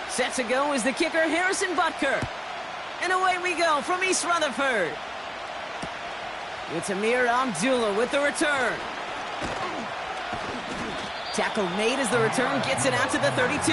Set to go is the kicker, Harrison Butker. And away we go from East Rutherford. It's Amir Abdullah with the return. Tackle made as the return gets it out to the 32.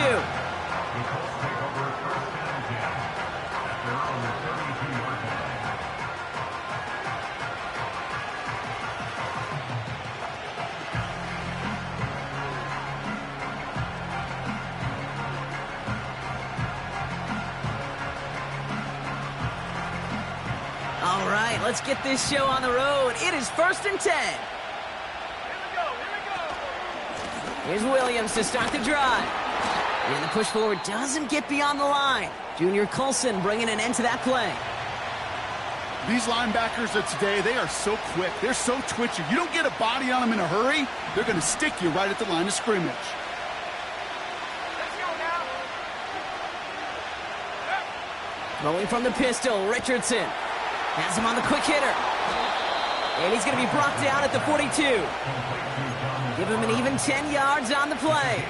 All right, let's get this show on the road. It is 1st and 10. Here's Williams to start the drive. And the push forward doesn't get beyond the line. Junior Colson bringing an end to that play. These linebackers of today, they are so quick. They're so twitchy. You don't get a body on them in a hurry, they're going to stick you right at the line of scrimmage. Rolling from the pistol, Richardson has him on the quick hitter. And he's going to be brought down at the 42. Give him an even 10 yards on the play.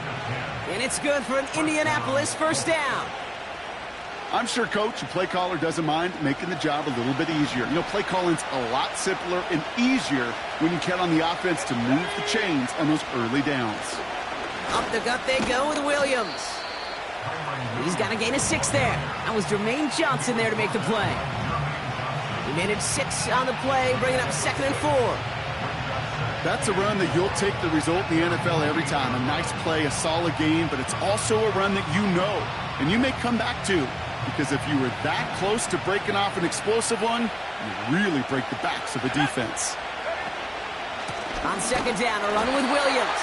And it's good for an Indianapolis first down. I'm sure coach and play caller doesn't mind making the job a little bit easier. You know, play calling's a lot simpler and easier when you count on the offense to move the chains on those early downs. Up the gut they go with Williams. He's got a gain of 6 there. That was Jermaine Johnson there to make the play. He managed 6 on the play, bringing up 2nd and 4. That's a run that you'll take the result in the NFL every time. A nice play, a solid game, but it's also a run that you know and you may come back to, because if you were that close to breaking off an explosive one, you really break the backs of a defense. On 2nd down, a run with Williams.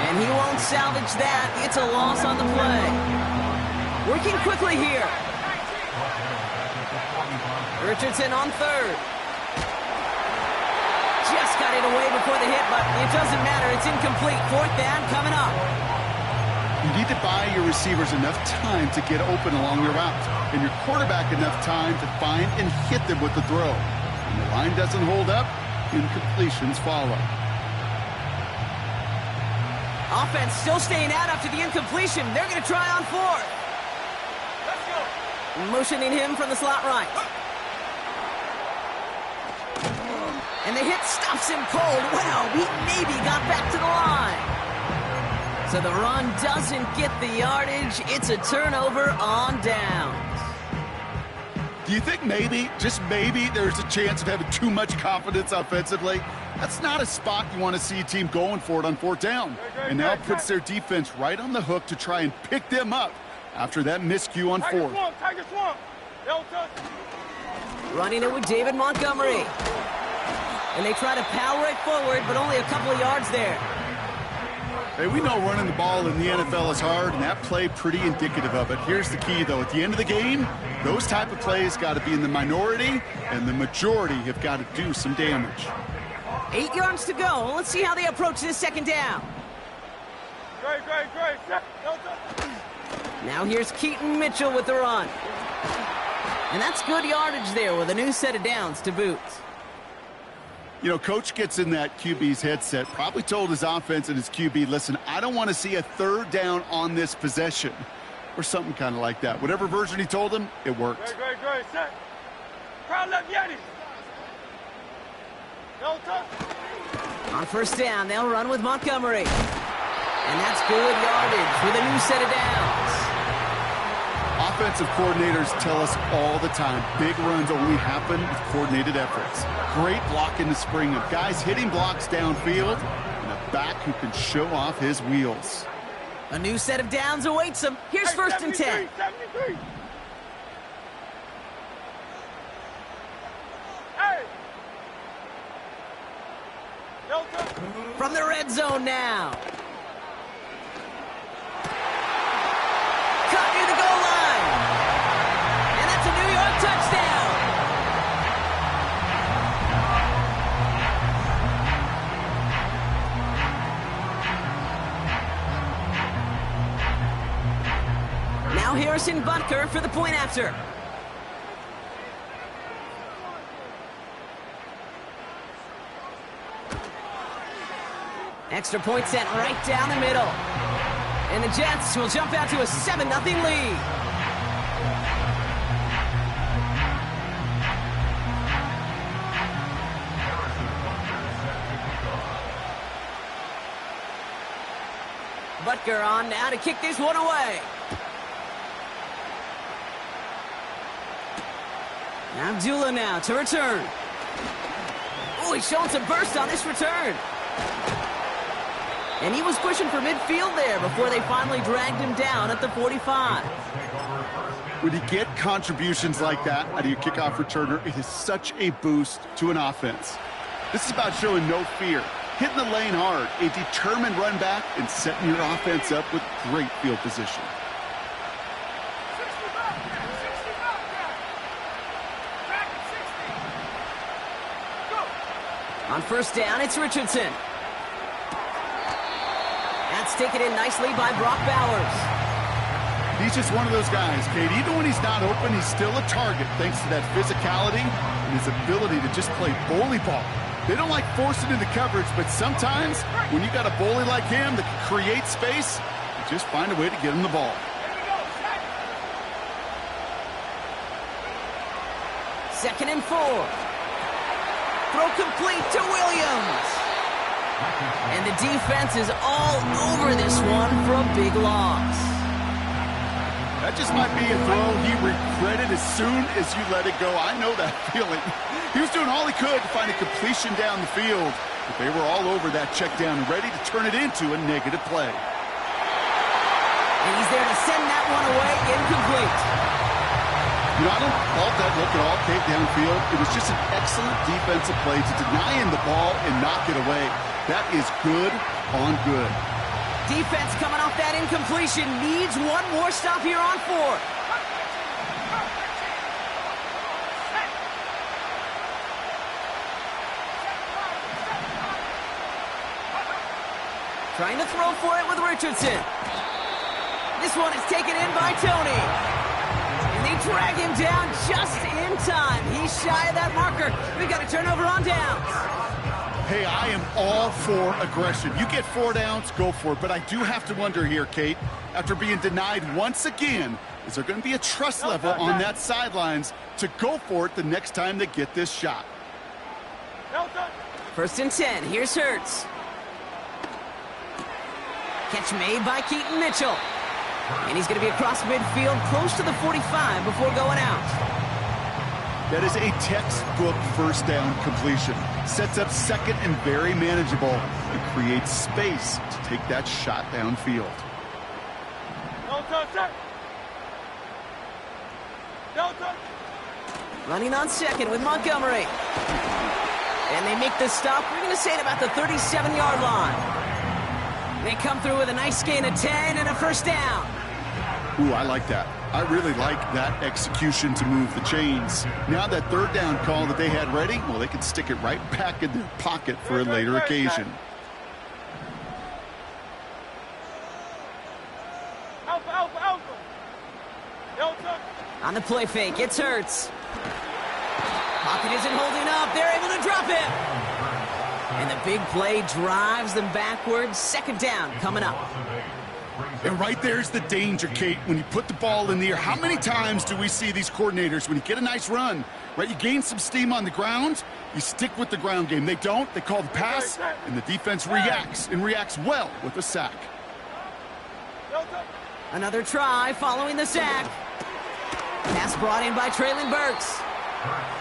And he won't salvage that. It's a loss on the play. Working quickly here. Richardson on 3rd. Just got it away before the hit, but it doesn't matter. It's incomplete. 4th down coming up. You need to buy your receivers enough time to get open along your route, and your quarterback enough time to find and hit them with the throw. When the line doesn't hold up, incompletions follow. Offense still staying out after the incompletion. They're going to try on 4th. Let's go. Motioning him from the slot right. And the hit stops him cold. Wow, he maybe got back to the line. So the run doesn't get the yardage. It's a turnover on downs. Do you think maybe, just maybe, there's a chance of having too much confidence offensively? That's not a spot you want to see a team going for it on 4th down. And now it puts their defense right on the hook to try and pick them up after that miscue on 4th. Running it with David Montgomery. And they try to power it forward, but only a couple of yards there. Hey, we know running the ball in the NFL is hard, and that play pretty indicative of it. Here's the key, though. At the end of the game, those type of plays got to be in the minority, and the majority have got to do some damage. 8 yards to go. Let's see how they approach this 2nd down. Great. Now here's Keaton Mitchell with the run. And that's good yardage there with a new set of downs to boot. You know, coach gets in that QB's headset, probably told his offense and his QB, listen, I don't want to see a 3rd down on this possession, or something kind of like that. Whatever version he told him, it worked. Great. Set. Crowd left Yeti. No touch. On 1st down, they'll run with Montgomery. And that's good yardage with a new set of downs. Offensive coordinators tell us all the time, big runs only happen with coordinated efforts. Great block in the spring of guys hitting blocks downfield and a back who can show off his wheels. A new set of downs awaits him. Here's 1st and 10. 73. Hey. From the red zone now. Cut near the goal line. And that's a New York touchdown. Now Harrison Butker for the point after. Extra point sent right down the middle. And the Jets will jump out to a 7-0 lead. Butker on now to kick this one away. Abdullah now to return. Oh, he's showing some burst on this return. And he was pushing for midfield there before they finally dragged him down at the 45. When you get contributions like that out of your kickoff returner, it is such a boost to an offense. This is about showing no fear, hitting the lane hard, a determined run back, and setting your offense up with great field position. On first down, it's Richardson. That's taken in nicely by Brock Bowers. He's just one of those guys, Kate. Even when he's not open, he's still a target thanks to that physicality and his ability to just play bully ball. They don't like forcing into coverage, but sometimes when you got a bully like him that can create space, you just find a way to get him the ball. Second and 4. Throw complete to Williams. And the defense is all over this one for a big loss. That just might be a throw he regretted as soon as you let it go. I know that feeling. He was doing all he could to find a completion down the field, but they were all over that check down and ready to turn it into a negative play. And he's there to send that one away, incomplete. You know, I don't fault that look at all, Kate, downfield. It was just an excellent defensive play to deny him the ball and knock it away. That is good on good. Defense coming off that incompletion needs one more stop here on 4th. Trying to throw for it with Richardson. This one is taken in by Tony. And they drag him down just in time. He's shy of that marker. We've got a turnover on downs. Hey, I am all for aggression. You get 4 downs, go for it. But I do have to wonder here, Kate, after being denied once again, is there going to be a trust level on that sidelines to go for it the next time they get this shot? First and 10. Here's Hurts. Catch made by Keaton Mitchell. And he's going to be across midfield close to the 45 before going out. That is a textbook first down completion. Sets up second and very manageable and creates space to take that shot downfield. Running on second with Montgomery. And they make the stop, we're going to say, at about the 37-yard line. They come through with a nice gain of 10 and a first down. Ooh, I like that. I really like that execution to move the chains. Now that third down call that they had ready, well, they can stick it right back in their pocket for a later occasion. On the play fake, it's Hurts. Pocket isn't holding up. They're able to drop him. And the big play drives them backwards. Second down coming up. And right there's the danger, Kate, when you put the ball in the air. How many times do we see these coordinators, when you get a nice run, right, you gain some steam on the ground, you stick with the ground game. They don't. They call the pass, and the defense reacts, and reacts well with a sack. Another try following the sack. Pass brought in by Traylon Burks.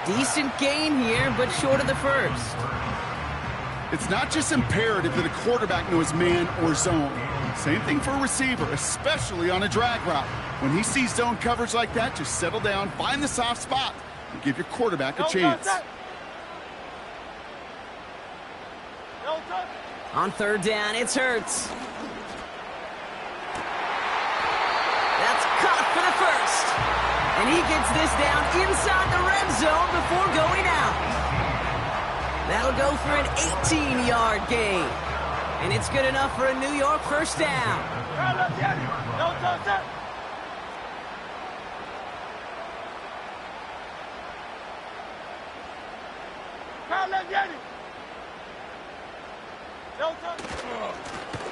Decent gain here, but short of the first. It's not just imperative that a quarterback knows man or zone. Same thing for a receiver, especially on a drag route. When he sees zone coverage like that, just settle down, find the soft spot, and give your quarterback a chance. On third down, it's Hurts. That's caught for the first. And he gets this down inside the red zone before going out. That'll go for an 18-yard gain. And it's good enough for a New York first down.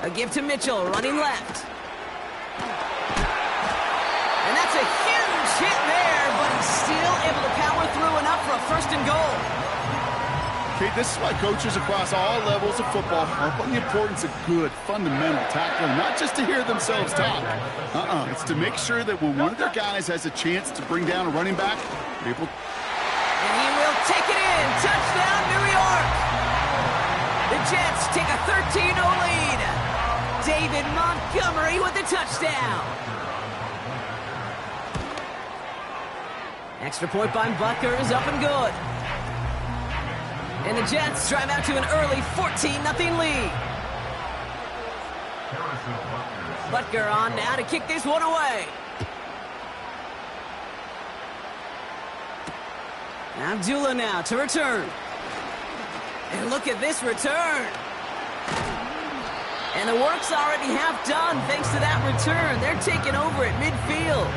A give to Mitchell, running left. And that's a huge hit there, but he's still able to power through enough for a 1st and goal. Okay, this is why coaches across all levels of football harp on the importance of good, fundamental tackling, not just to hear themselves talk. It's to make sure that when one of their guys has a chance to bring down a running back, they're able. And he will take it in. Touchdown, New York. The Jets take a 13-0 lead. David Montgomery with the touchdown. Extra point by Butker is up and good. And the Jets drive out to an early 14-0 lead. Butker on now to kick this one away. Abdullah now to return. And look at this return. And the work's already half done thanks to that return. They're taking over at midfield.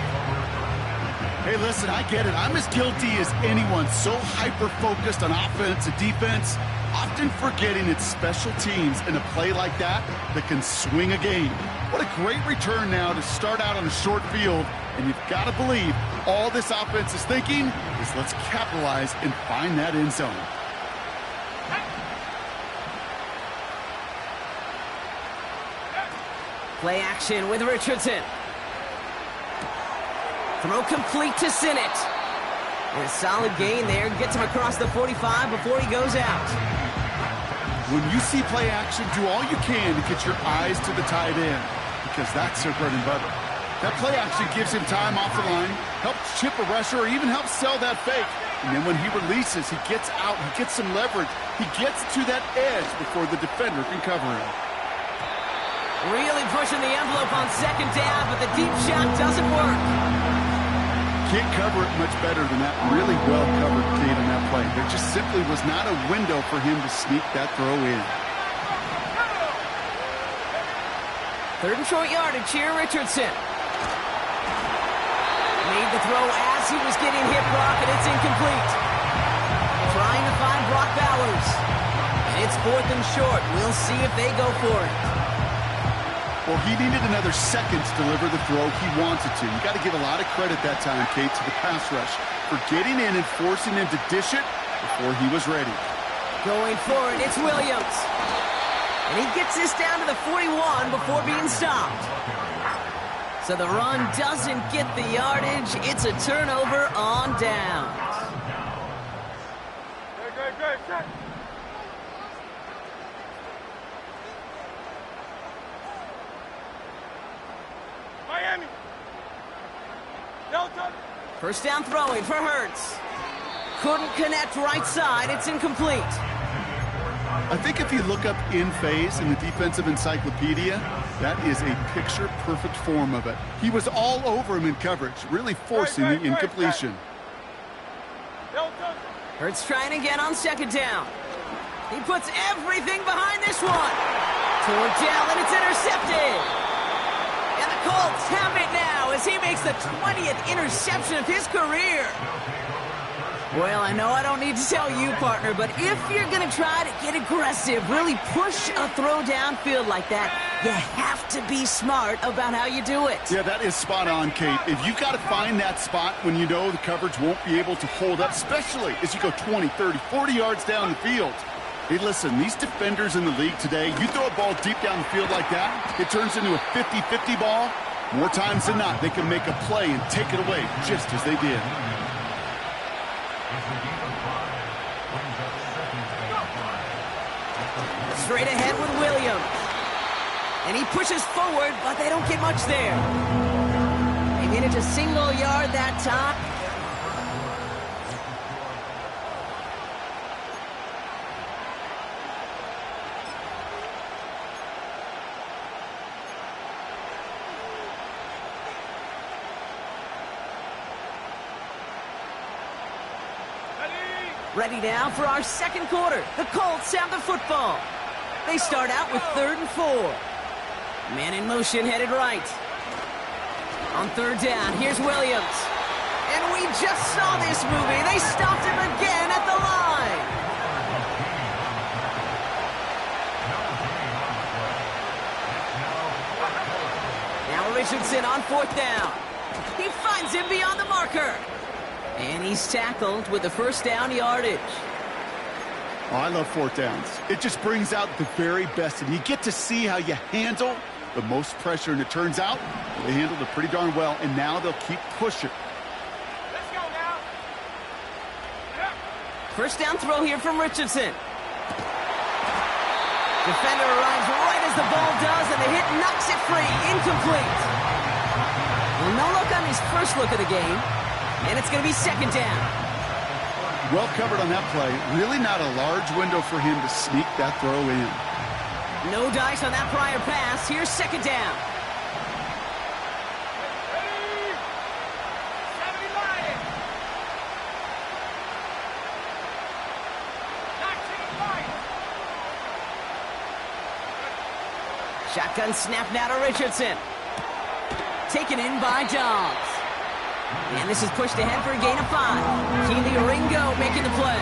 Hey, listen, I get it. I'm as guilty as anyone. So hyper-focused on offense and defense, often forgetting it's special teams in a play like that can swing a game. What a great return now to start out on a short field. And you've got to believe all this offense is thinking is let's capitalize and find that end zone. Play action with Richardson. Throw complete to Sinnott. And a solid gain there. Gets him across the 45 before he goes out. When you see play action, do all you can to get your eyes to the tight end, because that's their bread and butter. That play action gives him time off the line, helps chip a rusher, or even helps sell that fake. And then when he releases, he gets out, he gets some leverage. He gets to that edge before the defender can cover him. Really pushing the envelope on 2nd down, but the deep shot doesn't work. Can't cover it much better than that. Really well covered, Kate, on that play. There just simply was not a window for him to sneak that throw in. 3rd and short yardage here, Richardson. Made the throw as he was getting hit, Brock, and it's incomplete. Trying to find Brock Bowers. And it's 4th and short. We'll see if they go for it. Well, he needed another second to deliver the throw he wanted to. You got to give a lot of credit that time, Kate, to the pass rush for getting in and forcing him to dish it before he was ready. Going for it, it's Williams. And he gets this down to the 41 before being stopped. So the run doesn't get the yardage. It's a turnover on downs. Good, set. Miami. Delta. 1st down throwing for Hurts. Couldn't connect right side. It's incomplete. I think if you look up in phase in the defensive encyclopedia, that is a picture-perfect form of it. He was all over him in coverage, really forcing the incompletion. Delta. Hurts trying again on 2nd down. He puts everything behind this one. Toward down, and it's intercepted. And the Colts have it now as he makes the 20th interception of his career. Well, I know I don't need to tell you, partner, but if you're going to try to get aggressive, really push a throw downfield like that, you have to be smart about how you do it. Yeah, that is spot on, Kate. If you've got to find that spot when you know the coverage won't be able to hold up, especially as you go 20, 30, 40 yards down the field. Hey, listen, these defenders in the league today, you throw a ball deep down the field like that, it turns into a 50-50 ball. More times than not, they can make a play and take it away just as they did. Straight ahead with Williams. And he pushes forward, but they don't get much there. They manage a single yard that time. Ready now for our 2nd quarter. The Colts have the football. They start out with 3rd and 4. Man in motion headed right. On 3rd down, here's Williams. And we just saw this movie. They stopped him again at the line. Now Richardson on 4th down. He finds him beyond the marker. And he's tackled with the first down yardage. Oh, I love 4th downs. It just brings out the very best, and you get to see how you handle the most pressure, and it turns out they handled it pretty darn well, and now they'll keep pushing. Let's go now. Yeah. First down throw here from Richardson. Defender arrives right as the ball does, and the hit knocks it free. Incomplete. Well, no look on his first look of the game, and it's going to be 2nd down. Well covered on that play. Really not a large window for him to sneak that throw in. No dice on that prior pass. Here's 2nd down. Ready? 70 Lions. 19 Lions. Shotgun snap now to Richardson. Taken in by Dobbs. And this is pushed ahead for a gain of 5. Keely Ringo making the play.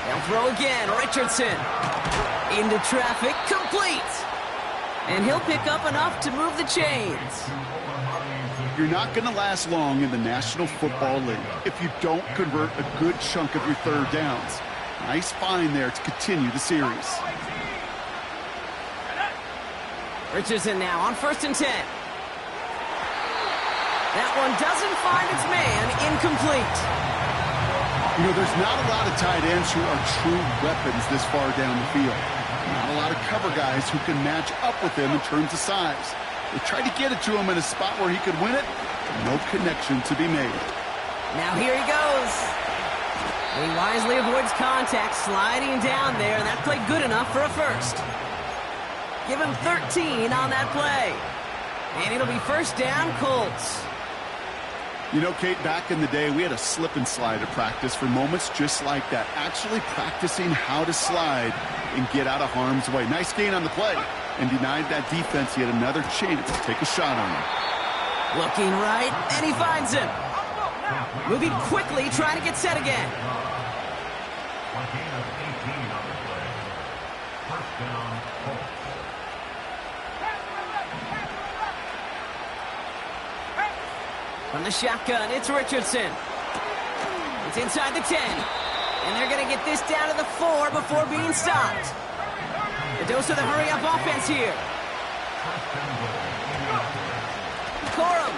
They'll throw again. Richardson. Into traffic. Complete. And he'll pick up enough to move the chains. You're not going to last long in the National Football League if you don't convert a good chunk of your 3rd downs. Nice find there to continue the series. Richardson now on 1st and 10. That one doesn't find its man. Incomplete. You know, there's not a lot of tight ends who are true weapons this far down the field. Not a lot of cover guys who can match up with him in terms of size. They tried to get it to him in a spot where he could win it. No connection to be made. Now here he goes. He wisely avoids contact, sliding down there, and that played good enough for a first. Give him 13 on that play. And it'll be 1st down, Colts. You know, Kate, back in the day, we had a slip and slide at practice for moments just like that. Actually practicing how to slide and get out of harm's way. Nice gain on the play. And denied that defense yet another chance to take a shot on him. Looking right, and he finds him. Moving quickly, trying to get set again. From the shotgun, it's Richardson. It's inside the 10. And they're going to get this down to the 4 before being stopped. The dose of the hurry-up offense here. Corum.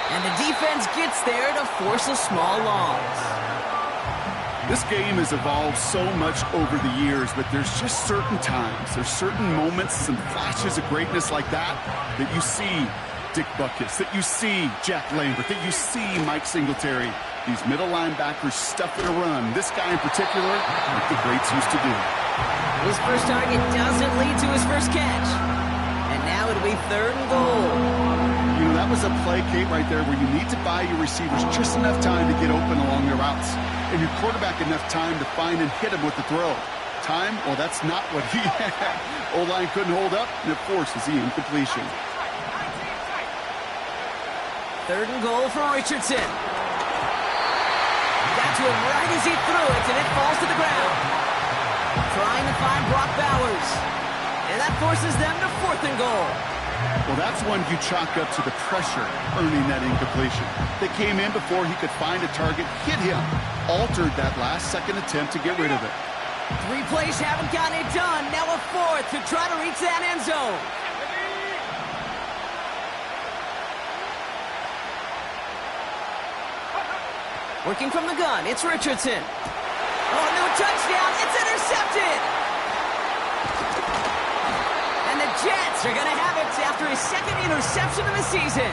And the defense gets there to force a small loss. This game has evolved so much over the years, but there's just certain times, there's certain moments, some flashes of greatness like that you see Dick Butkus, that you see Jack Lambert, that you see Mike Singletary. These middle linebackers stuffing a run. This guy in particular, like the greats used to do. His first target doesn't lead to his first catch. And now it'll be 3rd and goal. You know, that was a play, Kate, right there where you need to buy your receivers just enough time to get open along their routes. And your quarterback enough time to find and hit him with the throw. Time, well, that's not what he had. O-line couldn't hold up, and it forces the incompletion. 3rd and goal for Richardson. Got to him right as he threw it, and it falls to the ground. Trying to find Brock Bowers. And that forces them to 4th and goal. Well, that's one you chalk up to the pressure earning that incompletion. They came in before he could find a target, hit him, altered that last-second attempt to get rid of it. 3 plays haven't gotten it done. Now a 4th to try to reach that end zone. Working from the gun, it's Richardson. Oh, no touchdown. It's intercepted. And the Jets are going to have it after his 2nd interception of the season.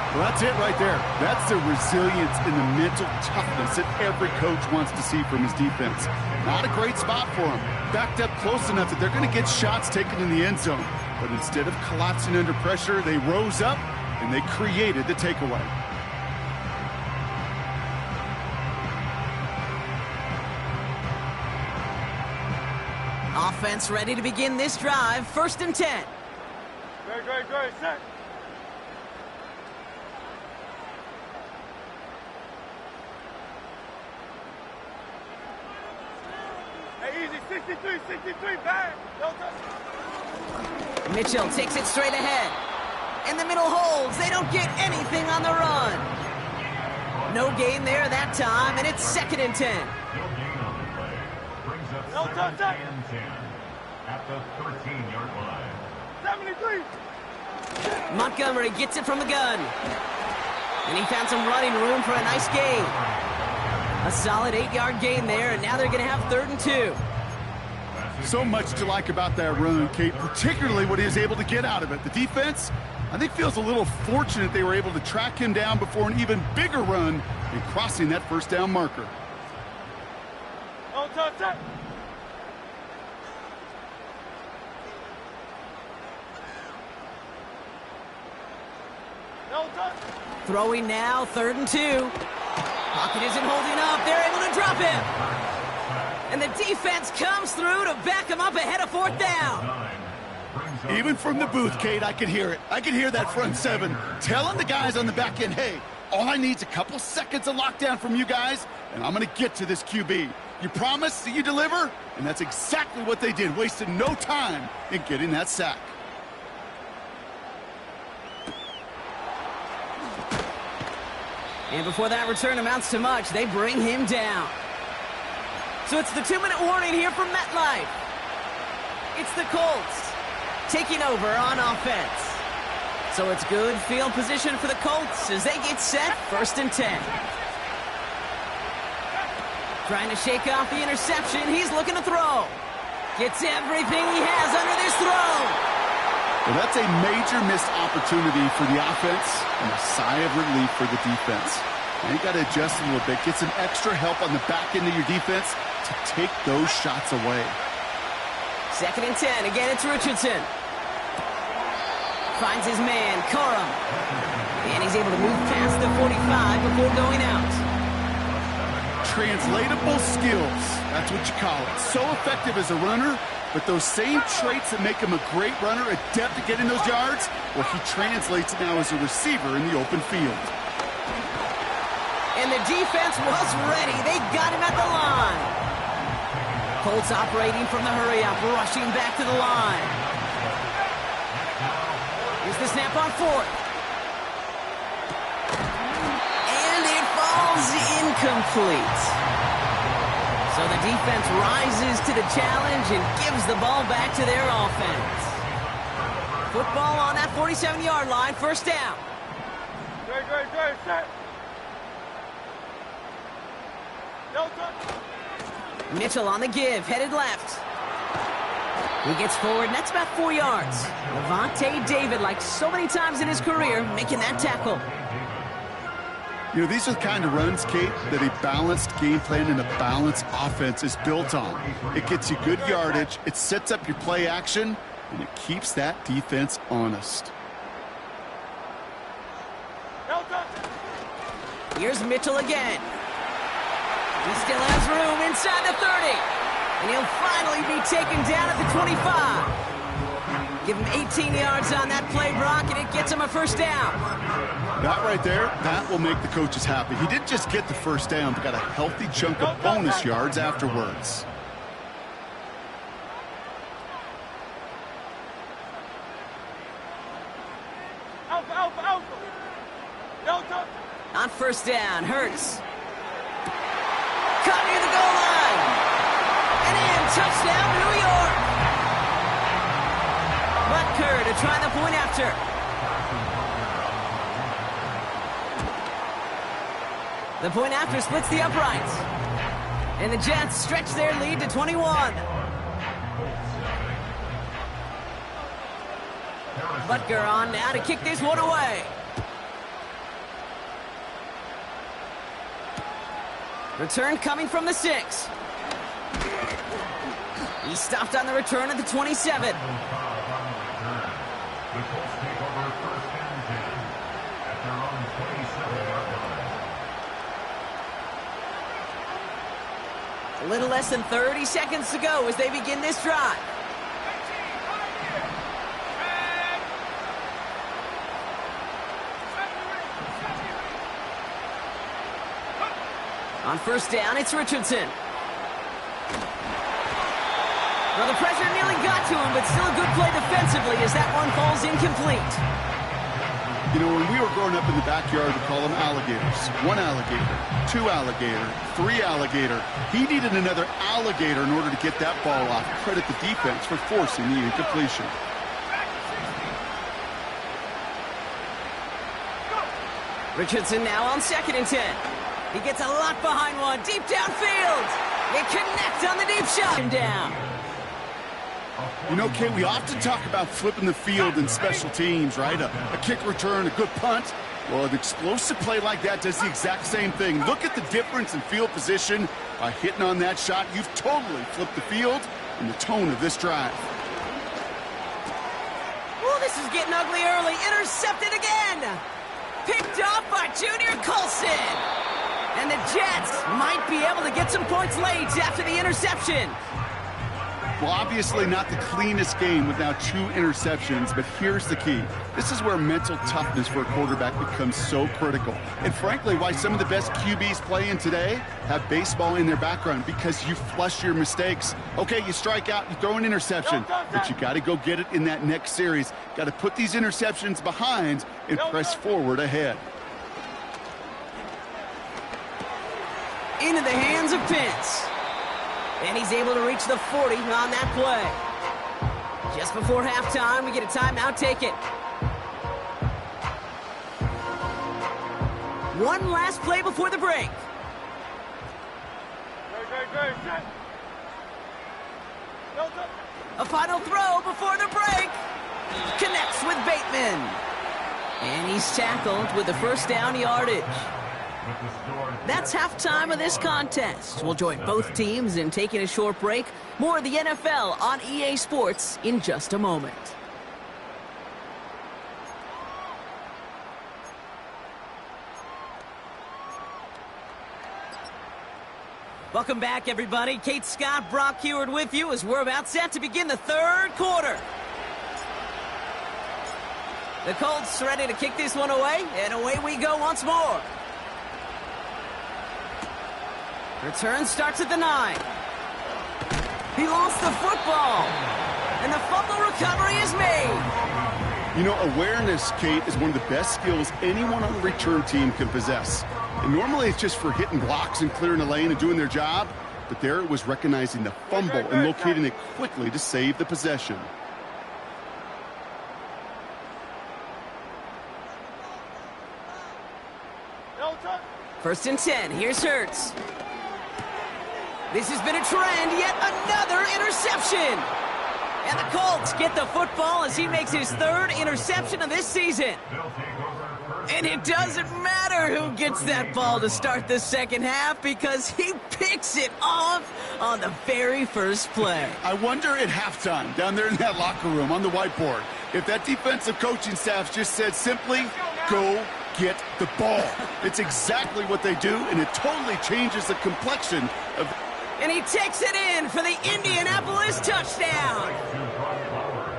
Well, that's it right there. That's the resilience and the mental toughness that every coach wants to see from his defense. Not a great spot for him. Backed up close enough that they're going to get shots taken in the end zone. But instead of collapsing under pressure, they rose up and they created the takeaway. Offense ready to begin this drive. 1st and 10. Great, set. Hey, easy. Easy, 63, 63, bang. No touch. Mitchell takes it straight ahead. And the middle holds. They don't get anything on the run. No gain there that time, and it's 2nd and 10. No touch, touch. At the 13-yard line. 73. Montgomery gets it from the gun. And he found some running room for a nice gain. A solid 8-yard gain there, and now they're going to have 3rd and 2. So much to like about that run, Kate, particularly what he was able to get out of it. The defense, I think, feels a little fortunate they were able to track him down before an even bigger run in crossing that 1st down marker. No touch, touch. No touch. Throwing now, 3rd and 2. Pocket isn't holding up. They're able to drop him. And the defense comes through to back him up ahead of 4th down. Even from the booth, Kate, I could hear it. I could hear that front 7 telling the guys on the back end, hey, all I need is a couple seconds of lockdown from you guys, and I'm going to get to this QB. You promise that you deliver? And that's exactly what they did, wasted no time in getting that sack. And before that return amounts to much, they bring him down. So it's the 2-minute warning here from MetLife. It's the Colts taking over on offense. So it's good field position for the Colts as they get set 1st and 10. Trying to shake off the interception. He's looking to throw. Gets everything he has under this throw. Well, that's a major missed opportunity for the offense and a sigh of relief for the defense. Now you got to adjust a little bit, get some extra help on the back end of your defense to take those shots away. 2nd and 10. Again, it's Richardson. Finds his man, Corum. And he's able to move past the 45 before going out. Translatable skills, that's what you call it. So effective as a runner, but those same traits that make him a great runner, adept at getting those yards, well, he translates now as a receiver in the open field. And the defense was ready. They got him at the line. Colts operating from the hurry-up, rushing back to the line. Here's the snap on 4th. And it falls incomplete. So the defense rises to the challenge and gives the ball back to their offense. Football on that 47-yard line, 1st down. Great, set. No touch. Mitchell on the give, headed left. He gets forward, and that's about 4 yards. Levante David, like so many times in his career, making that tackle. You know, these are the kind of runs, Kate, that a balanced game plan and a balanced offense is built on. It gets you good yardage, it sets up your play action, and it keeps that defense honest. No touch. Here's Mitchell again. He still has room inside the 30. And he'll finally be taken down at the 25. Give him 18 yards on that play, Brock, and it gets him a 1st down. That right there, that will make the coaches happy. He didn't just get the 1st down, but got a healthy chunk of bonus yards afterwards. Alpha. No touch. On 1st down, Hurts. Caught near the goal line. And in, touchdown, New York. Butker to try the point after. The point after splits the uprights. And the Jets stretch their lead to 21. Butker on now to kick this one away. Return coming from the 6. He stopped on the return at the 27. A little less than 30 seconds to go as they begin this drive. On 1st down, it's Richardson. Well, the pressure nearly got to him, but still a good play defensively as that one falls incomplete. You know, when we were growing up in the backyard, we call them alligators. 1 alligator, 2 alligator, 3 alligator. He needed another alligator in order to get that ball off. Credit the defense for forcing the incompletion. Richardson now on 2nd and 10. He gets a lot behind one, deep downfield. They connect on the deep shot. Him down. You know, Kate, we often talk about flipping the field in special teams, right? A kick return, a good punt. Well, an explosive play like that does the exact same thing. Look at the difference in field position. By hitting on that shot, you've totally flipped the field and the tone of this drive. Oh, this is getting ugly early. Intercepted again. Picked off by Junior Colson. And the Jets might be able to get some points late after the interception. Well, obviously not the cleanest game with now 2 interceptions, but here's the key. This is where mental toughness for a quarterback becomes so critical. And frankly, why some of the best QBs playing today have baseball in their background, because you flush your mistakes. Okay, you strike out, you throw an interception, but you got to go get it in that next series. Got to put these interceptions behind and press forward ahead. Into the hands of Pitts. And he's able to reach the 40 on that play. Just before halftime, we get a timeout taken. One last play before the break. A final throw before the break. Connects with Bateman. And he's tackled with the first down yardage. That's halftime of this contest. We'll join both teams in taking a short break. More of the NFL on EA Sports in just a moment. Welcome back, everybody. Kate Scott, Brock Heward with you as we're about set to begin the 3rd quarter. The Colts ready to kick this one away, and away we go once more. Return starts at the 9. He lost the football. And the fumble recovery is made. You know, awareness, Kate, is one of the best skills anyone on the return team can possess. And normally it's just for hitting blocks and clearing a lane and doing their job. But there it was recognizing the fumble and locating it quickly to save the possession. First and 10. Here's Hurts. This has been a trend, yet another interception. And the Colts get the football as he makes his 3rd interception of this season. And it doesn't matter who gets that ball to start the second half because he picks it off on the very first play. I wonder at halftime, down there in that locker room on the whiteboard, if that defensive coaching staff just said simply, go get the ball. It's exactly what they do, and it totally changes the complexion of... And he takes it in for the Indianapolis touchdown.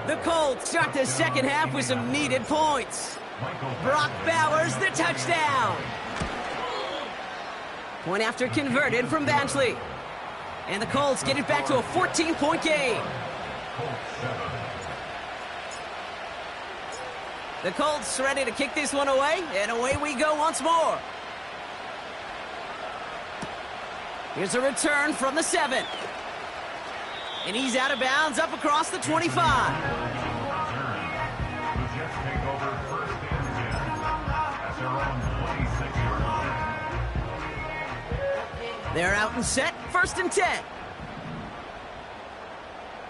The Colts start the second half with some needed points. Brock Bowers, the touchdown. Point after converted from Badgley. And the Colts get it back to a 14-point game. The Colts ready to kick this one away, and away we go once more. Here's a return from the 7. And he's out of bounds up across the 25. They're out and set, 1st and 10.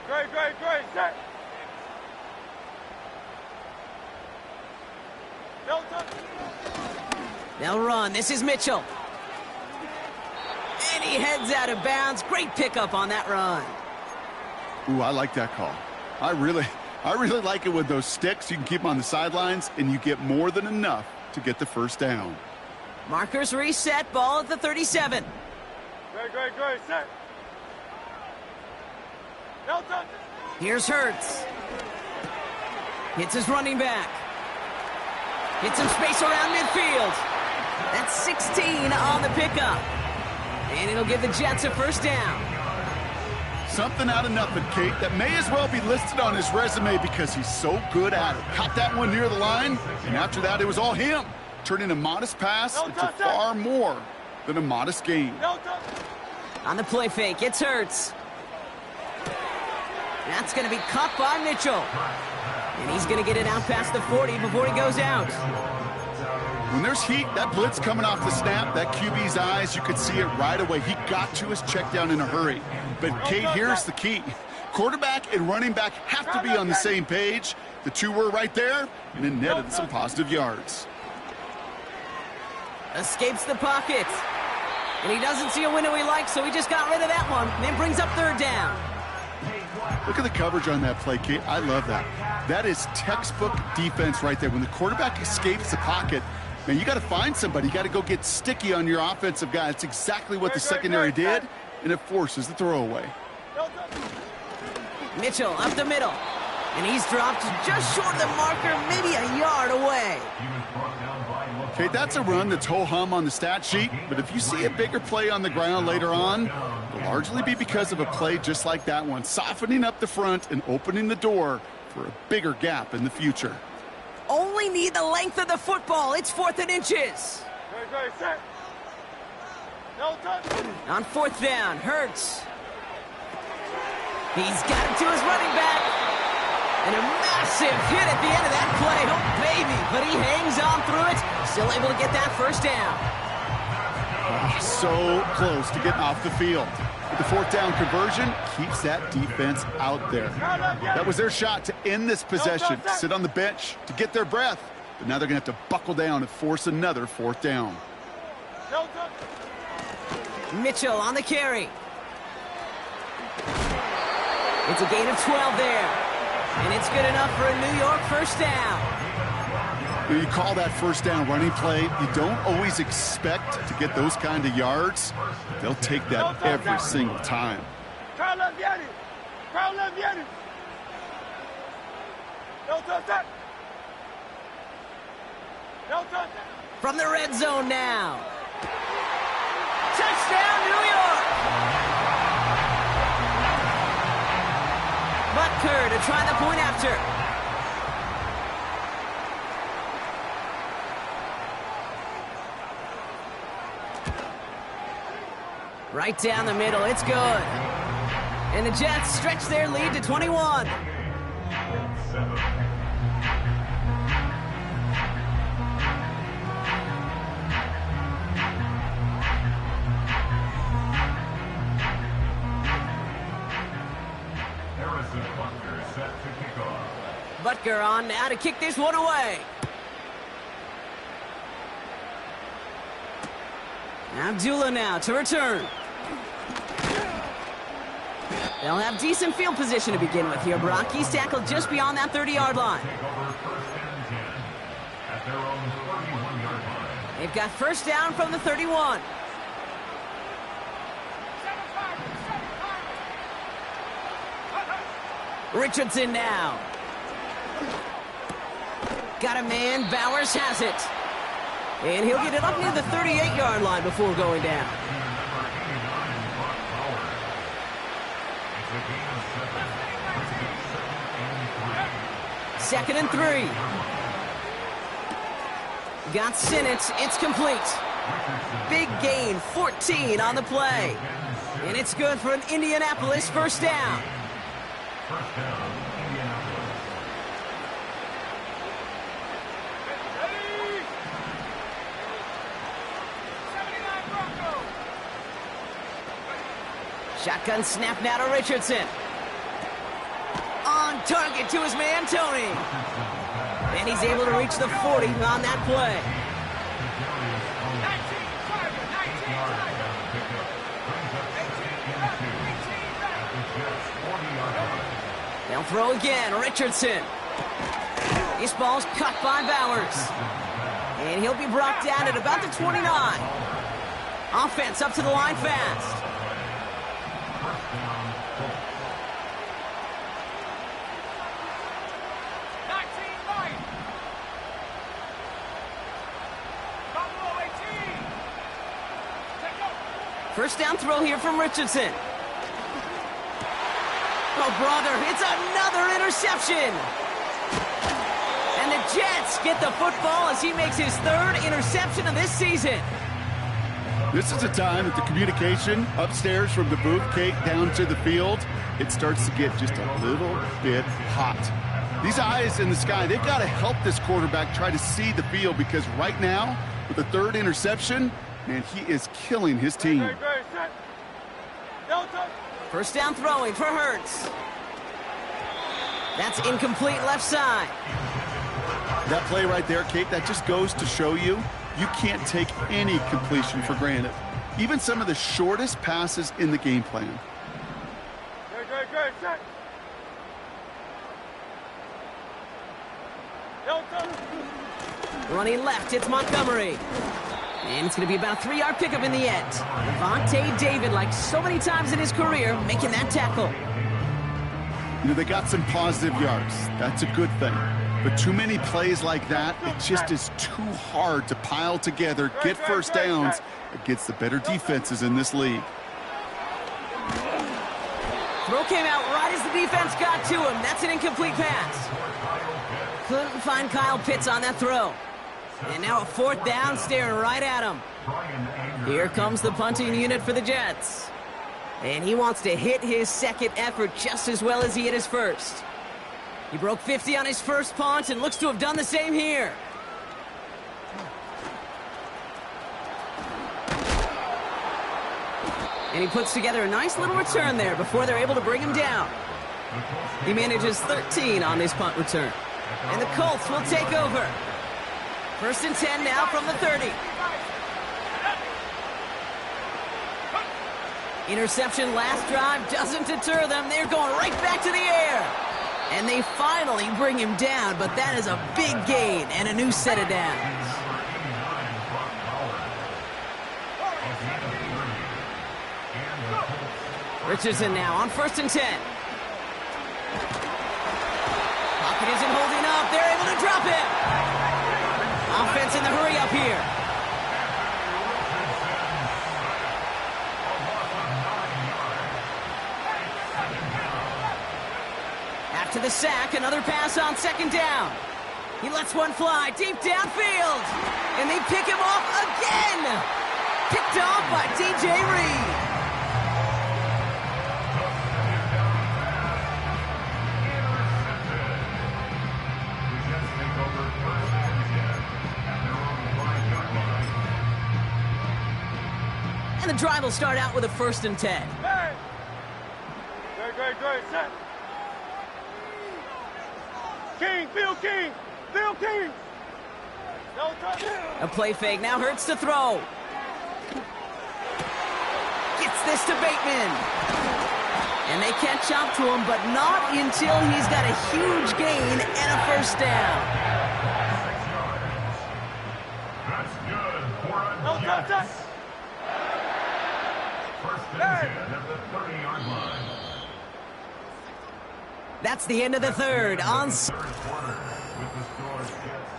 Great, set. They'll run. This is Mitchell. And he heads out of bounds. Great pickup on that run. Ooh, I like that call. I really like it with those sticks. You can keep them on the sidelines, and you get more than enough to get the first down. Markers reset. Ball at the 37. Great, set. Here's Hurts. Hits his running back. Hits some space around midfield. That's 16 on the pickup. And it'll give the Jets a first down. Something out of nothing, Kate, that may as well be listed on his resume because he's so good at it. Caught that one near the line, and after that, it was all him. Turning a modest pass into far more than a modest gain. On the play fake, it's Hurts. That's going to be caught by Mitchell. And he's going to get it out past the 40 before he goes out. When there's heat, that blitz coming off the snap, that QB's eyes, you could see it right away. He got to his check down in a hurry. But, Kate, here's the key. Quarterback and running back have to be on the same page. The two were right there, and it netted some positive yards. Escapes the pocket. And he doesn't see a window he likes, so he just got rid of that one. And then brings up third down. Look at the coverage on that play, Kate. I love that. That is textbook defense right there. When the quarterback escapes the pocket, man, you got to find somebody. You got to go get sticky on your offensive guy. That's exactly what the secondary did, and it forces the throwaway. Mitchell up the middle. And he's dropped just short of the marker, maybe a yard away. Okay, that's a run that's ho-hum on the stat sheet, but if you see a bigger play on the ground later on, it'll largely be because of a play just like that one, softening up the front and opening the door for a bigger gap in the future. Only need the length of the football. It's 4th and inches. On 4th down, Hurts. He's got it to his running back. And a massive hit at the end of that play. Oh, baby. But he hangs on through it. Still able to get that first down. So close to getting off the field. But the 4th down conversion keeps that defense out there. That was their shot to end this possession, to sit on the bench, to get their breath. But now they're going to have to buckle down and force another 4th down. Mitchell on the carry. It's a gain of 12 there. And it's good enough for a New York first down. When you call that first down running play, you don't always expect to get those kind of yards. They'll take that every single time. From the red zone now. Touchdown, New York! Butker to try the point after. Right down the middle, it's good. And the Jets stretch their lead to 21. Butker on now to kick this one away. Abdullah now to return. They'll have decent field position to begin with here, Brock. He's tackled just beyond that 30-yard line. They've got first down from the 31. Richardson now. Got a man, Bowers has it. And he'll get it up near the 38-yard line before going down. Second and 3. Got Sinnott. It's complete. Big gain, 14 on the play. And it's good for an Indianapolis first down. First down, Indianapolis. Shotgun snap now to Richardson. On target to his man, Tony. And he's able to reach the 40 on that play. They'll throw again, Richardson. This ball's cut by Bowers. And he'll be brought down at about the 29. Offense up to the line fast. First down throw here from Richardson. Oh, brother, it's another interception. And the Jets get the football as he makes his third interception of this season. This is a time that the communication upstairs from the booth, Kate, down to the field, it starts to get just a little bit hot. These eyes in the sky, they've got to help this quarterback try to see the field, because right now, with the third interception, man, he is killing his team. First down throwing for Hurts. That's incomplete left side. That play right there, Kate, that just goes to show you can't take any completion for granted. Even some of the shortest passes in the game plan. Running left, it's Montgomery. And it's going to be about a 3-yard pickup in the end. Levante David, like so many times in his career, making that tackle. You know, they got some positive yards. That's a good thing. But too many plays like that, it just is too hard to pile together, get first downs against the better defenses in this league. Throw came out right as the defense got to him. That's an incomplete pass. Couldn't find Kyle Pitts on that throw. And now a fourth down, staring right at him. Here comes the punting unit for the Jets. And he wants to hit his second effort just as well as he hit his first. He broke 50 on his first punt and looks to have done the same here. And he puts together a nice little return there before they're able to bring him down. He manages 13 on this punt return. And the Colts will take over. First and 10 now from the 30. Interception last drive doesn't deter them. They're going right back to the air. And they finally bring him down, but that is a big gain and a new set of downs. Richardson now on first and 10. Pocket isn't holding up. They're able to drop him. Offense in the hurry up here. After the sack, another pass on second down. He lets one fly deep downfield. And they pick him off again. Picked off by DJ Reed. And the drive will start out with a first and 10. Hey! Great, set. King, Bill King! No touch. A play fake, now Hurts to throw. Gets this to Bateman. And they catch up to him, but not until he's got a huge gain and a first down. That's good for a No Jets. touch. First and 10 at the 30-yard line. That's the end of the third. On Third quarter with the score Jets.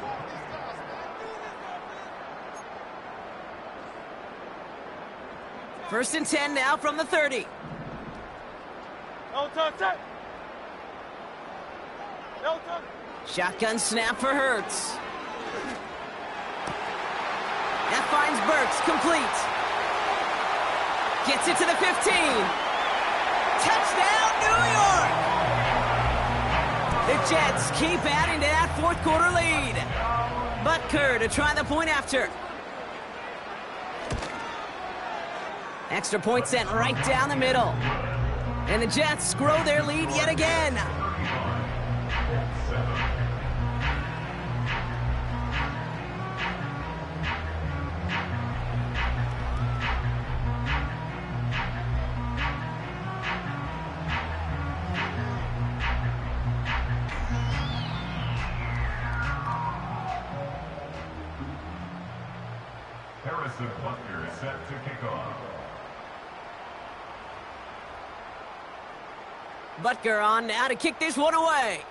first and 10 now from the 30. No touch. No touch. Shotgun snap for Hurts. That finds Burks, complete. Gets it to the 15. Touchdown, New York! The Jets keep adding to that fourth quarter lead. Butker to try the point after. Extra point sent right down the middle. And the Jets grow their lead yet again. Harrison Butker is set to kick off. Butker on now to kick this one away.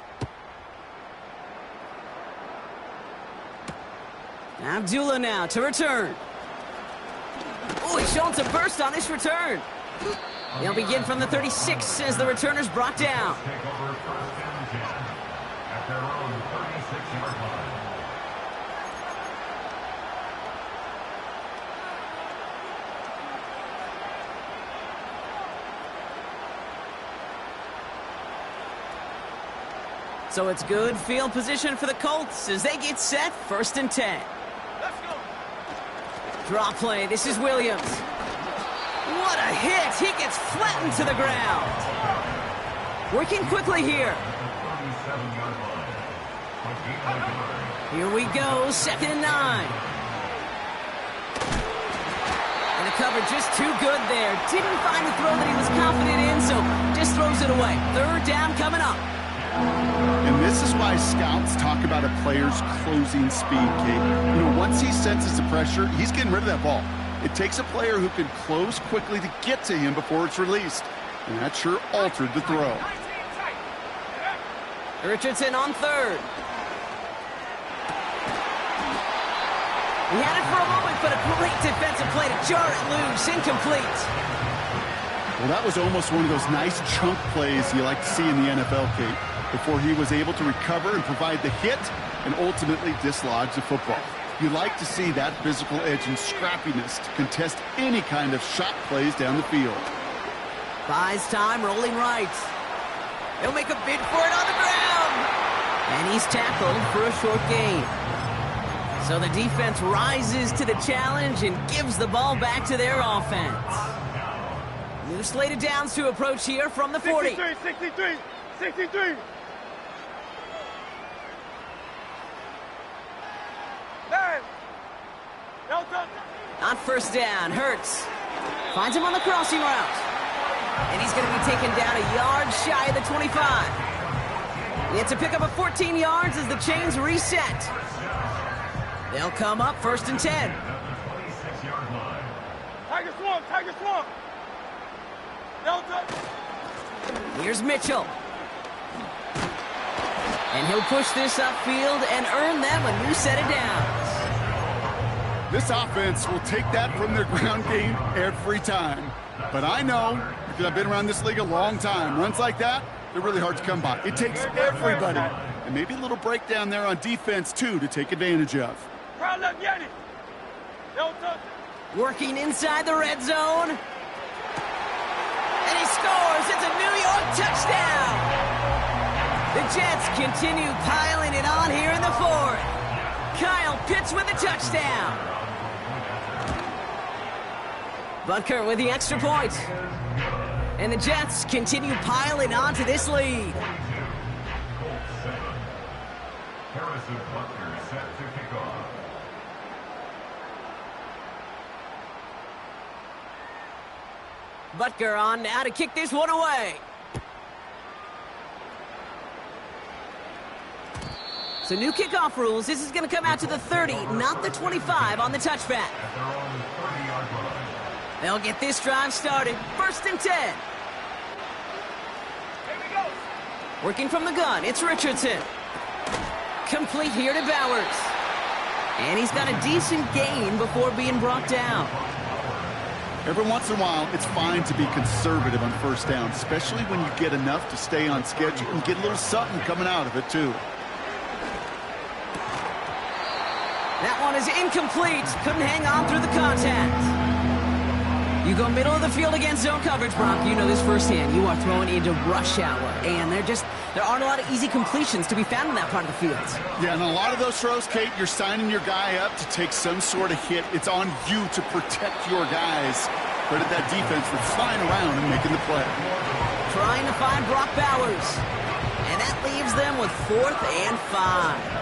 Abdullah now to return. Oh, he's showing some burst on this return. They'll begin from the 36 as the returner's brought down. Take over first and 10 at their own 36-yard line. So it's good field position for the Colts as they get set, first and 10. Let's go. Draw play, this is Williams. What a hit! He gets flattened to the ground. Working quickly here. 37-yard line. Here we go, second and 9. And the cover just too good there. Didn't find the throw that he was confident in, so just throws it away. Third down coming up. And this is why scouts talk about a player's closing speed, Kate. You know, once he senses the pressure, he's getting rid of that ball. It takes a player who can close quickly to get to him before it's released. And that sure altered the throw. Richardson on third. He had it for a moment, but a great defensive play to jar it loose. Incomplete. Well, that was almost one of those nice chunk plays you like to see in the NFL, Kate, before he was able to recover and provide the hit and ultimately dislodge the football. You like to see that physical edge and scrappiness to contest any kind of shot plays down the field. Buys time, rolling right. He'll make a bid for it on the ground. And he's tackled for a short gain. So the defense rises to the challenge and gives the ball back to their offense. New slated downs to approach here from the 40. 63. On first down, Hurts finds him on the crossing route. And he's going to be taken down a yard shy of the 25. He had to pick up a 14 yards as the chains reset. They'll come up first and 10. Tiger swamp. Delta. Here's Mitchell. And he'll push this upfield and earn them a new set of downs. This offense will take that from their ground game every time. But I know, because I've been around this league a long time, runs like that, they're really hard to come by. It takes everybody. And maybe a little breakdown there on defense, too, to take advantage of. Working inside the red zone. And he scores. It's a New York touchdown. The Jets continue piling it on here in the fourth. Kyle Pitts with a touchdown. Butker with the extra point. And the Jets continue piling on to this lead. Harrison Butker set to kick off. Butker on now to kick this one away. So new kickoff rules. This is going to come out to the 30, not the 25 on the touchback. At their own 30-yard line. They'll get this drive started. First and 10. Here we go. Working from the gun, it's Richardson. Complete here to Bowers. And he's got a decent gain before being brought down. Every once in a while, it's fine to be conservative on first down, especially when you get enough to stay on schedule and get a little something coming out of it, too. That one is incomplete. Couldn't hang on through the contact. You go middle of the field against zone coverage, Brock. You know this firsthand. You are throwing into rush hour. And there aren't a lot of easy completions to be found in that part of the field. Yeah, and a lot of those throws, Kate, you're signing your guy up to take some sort of hit. It's on you to protect your guys. Credit that defense for flying around and making the play. Trying to find Brock Bowers. And that leaves them with 4th and 5.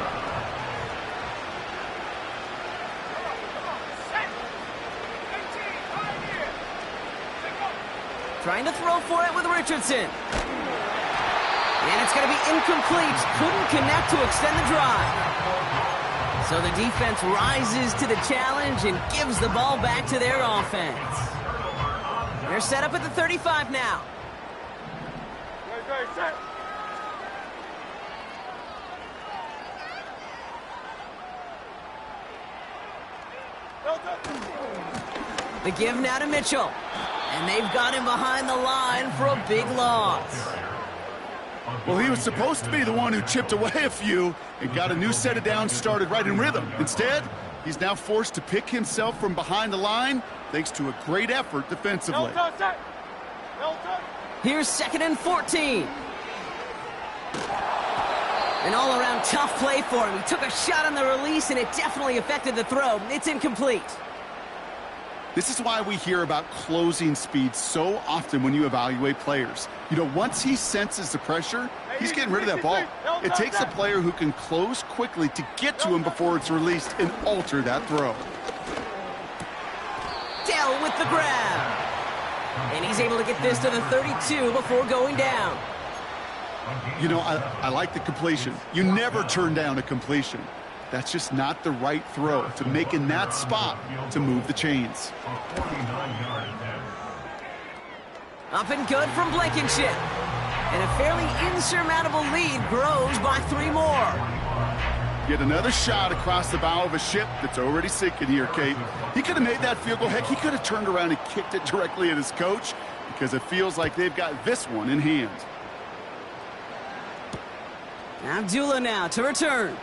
Trying to throw for it with Richardson. And it's going to be incomplete. Couldn't connect to extend the drive. So the defense rises to the challenge and gives the ball back to their offense. They're set up at the 35 now. Ready, set. The give now to Mitchell. And they've got him behind the line for a big loss. Well, he was supposed to be the one who chipped away a few and got a new set of downs started right in rhythm. Instead, he's now forced to pick himself from behind the line thanks to a great effort defensively. Here's 2nd and 14. An all-around tough play for him. He took a shot on the release, and it definitely affected the throw. It's incomplete. This is why we hear about closing speed so often when you evaluate players. You know, once he senses the pressure, he's getting rid of that ball. It takes a player who can close quickly to get to him before it's released and alter that throw. Dell with the grab. And he's able to get this to the 32 before going down. You know, I like the completion. You never turn down a completion. That's just not the right throw to make in that spot to move the chains. Up and good from Blankenship. And a fairly insurmountable lead grows by 3 more. Yet another shot across the bow of a ship that's already sinking here, Kate. He could have made that field goal. Heck, he could have turned around and kicked it directly at his coach because it feels like they've got this one in hand. Abdullah now to return.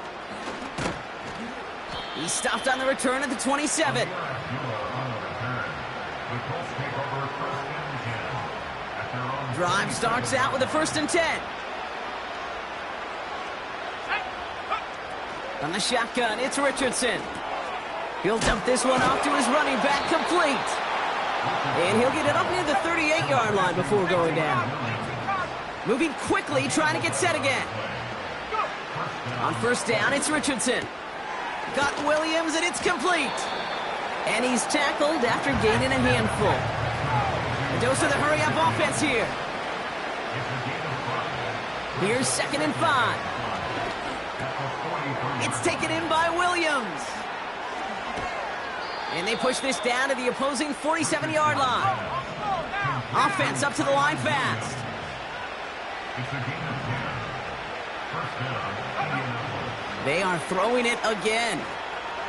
He stopped on the return at the 27. Drive starts out with a 1st and 10. On the shotgun, it's Richardson. He'll dump this one off to his running back, complete. And he'll get it up near the 38-yard line before going down. Moving quickly, trying to get set again. On 1st down, it's Richardson. Got Williams, and it's complete. And he's tackled after gaining a handful. A dose of the hurry-up offense here. Here's 2nd and 5. It's taken in by Williams. And they push this down to the opposing 47-yard line. Offense up to the line fast. They are throwing it again.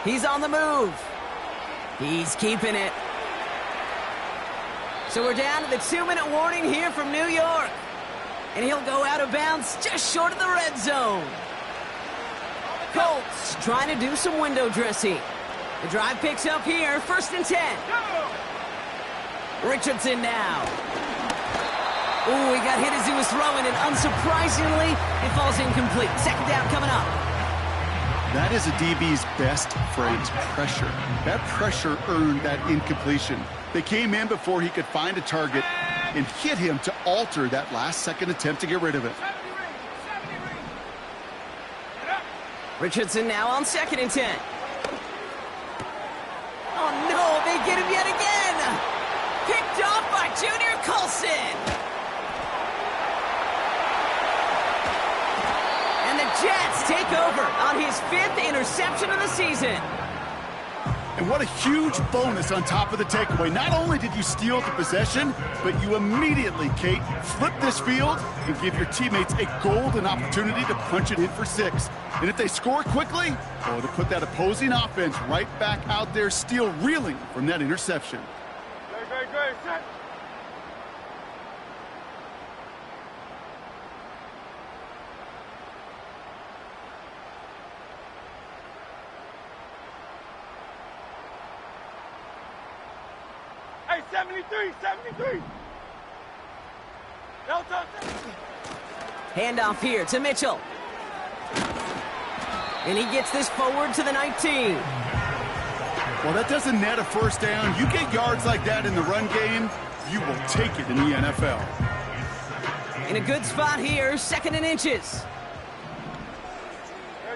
He's on the move. He's keeping it. So we're down to the 2-minute warning here from New York. And he'll go out of bounds just short of the red zone. Colts trying to do some window dressing. The drive picks up here, 1st and 10. Richardson now. Ooh, he got hit as he was throwing, and unsurprisingly, it falls incomplete. 2nd down coming up. That is a DB's best friend, pressure. That pressure earned that incompletion. They came in before he could find a target and hit him to alter that last-second attempt to get rid of it. Richardson now on 2nd and 10. Oh, no, they get him yet again. Picked off by Junior Colson. And the Jets take over on his 5th interception of the season. And what a huge bonus on top of the takeaway. Not only did you steal the possession, but you immediately, Kate, flip this field and give your teammates a golden opportunity to punch it in for 6. And if they score quickly, oh, to put that opposing offense right back out there, still reeling from that interception. Great, set. Hey, 73. Delta. Handoff here to Mitchell. And he gets this forward to the 19. Well, that doesn't net a 1st down. You get yards like that in the run game, you will take it in the NFL. In a good spot here, 2nd and inches.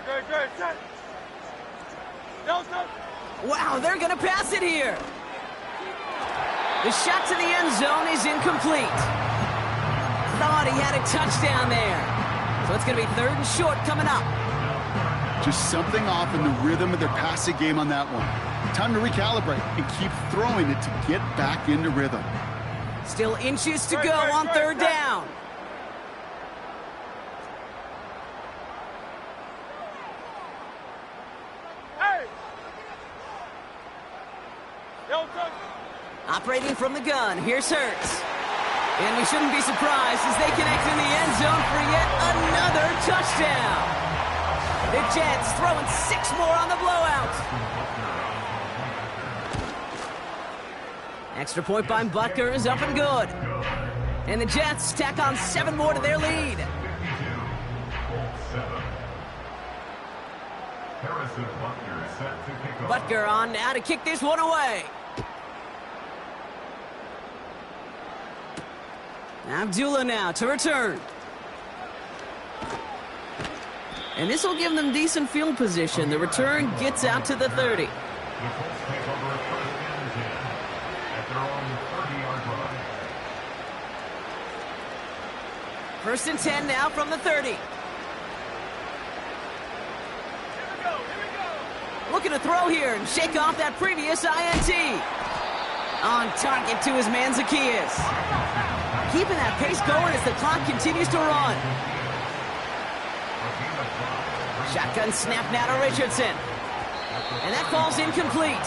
Great, set. Delta. Wow, they're going to pass it here. The shot to the end zone is incomplete. Thought he had a touchdown there. So it's going to be 3rd and short coming up. Just something off in the rhythm of their passing game on that one. Time to recalibrate and keep throwing it to get back into rhythm. Still inches to go on 3rd down. Operating from the gun, here's Hurts. And we shouldn't be surprised as they connect in the end zone for yet another touchdown. The Jets throwing 6 more on the blowout. Extra point by Butker is up and good. And the Jets tack on 7 more to their lead. Butker on now to kick this one away. Abdullah now to return. And this will give them decent field position. The return gets out to the 30. First and 10 now from the 30. Looking to throw here and shake off that previous INT. On target to his man Zacchaeus. Keeping that pace going as the clock continues to run. Shotgun snap now to Richardson. And that falls incomplete.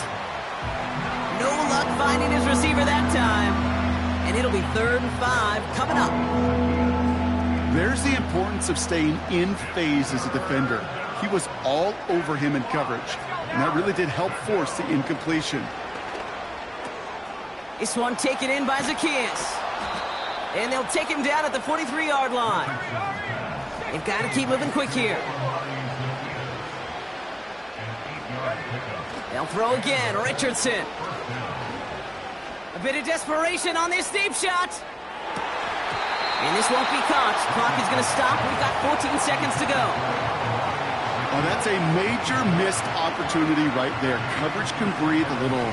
No luck finding his receiver that time. And it'll be 3rd and 5 coming up. There's the importance of staying in phase as a defender. He was all over him in coverage, and that really did help force the incompletion. This one taken in by Zacchaeus. And they'll take him down at the 43-yard line. They've got to keep moving quick here. They'll throw again, Richardson. A bit of desperation on this deep shot. And this won't be caught. Clock is going to stop. We've got 14 seconds to go. Oh, that's a major missed opportunity right there. Coverage can breathe a little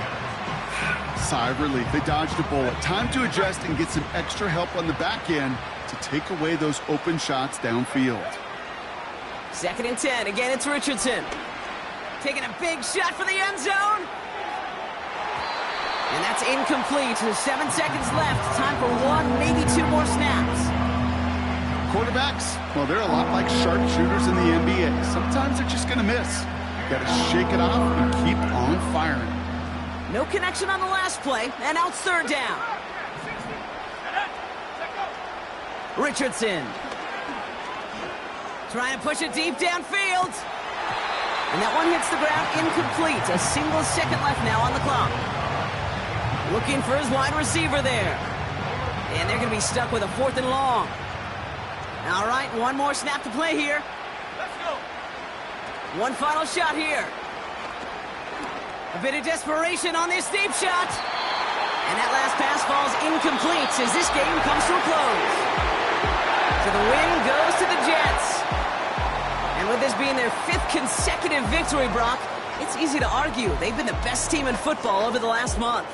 sigh of relief. They dodged a bullet. Time to adjust and get some extra help on the back end to take away those open shots downfield. 2nd and 10. Again, it's Richardson. Taking a big shot for the end zone. And that's incomplete. 7 seconds left. Time for 1, maybe 2 more snaps. Quarterbacks, well, they're a lot like sharpshooters in the NBA. Sometimes they're just going to miss. You got to shake it off and keep on firing. No connection on the last play, and now it's 3rd down. Richardson. Trying to push it deep downfield. And that one hits the ground incomplete. A single second left now on the clock. Looking for his wide receiver there. And they're going to be stuck with a 4th and long. All right, 1 more snap to play here. Let's go. 1 final shot here. A bit of desperation on this deep shot. And that last pass falls incomplete as this game comes to a close. So the win goes to the Jets. And with this being their 5th consecutive victory, Brock, it's easy to argue they've been the best team in football over the last month.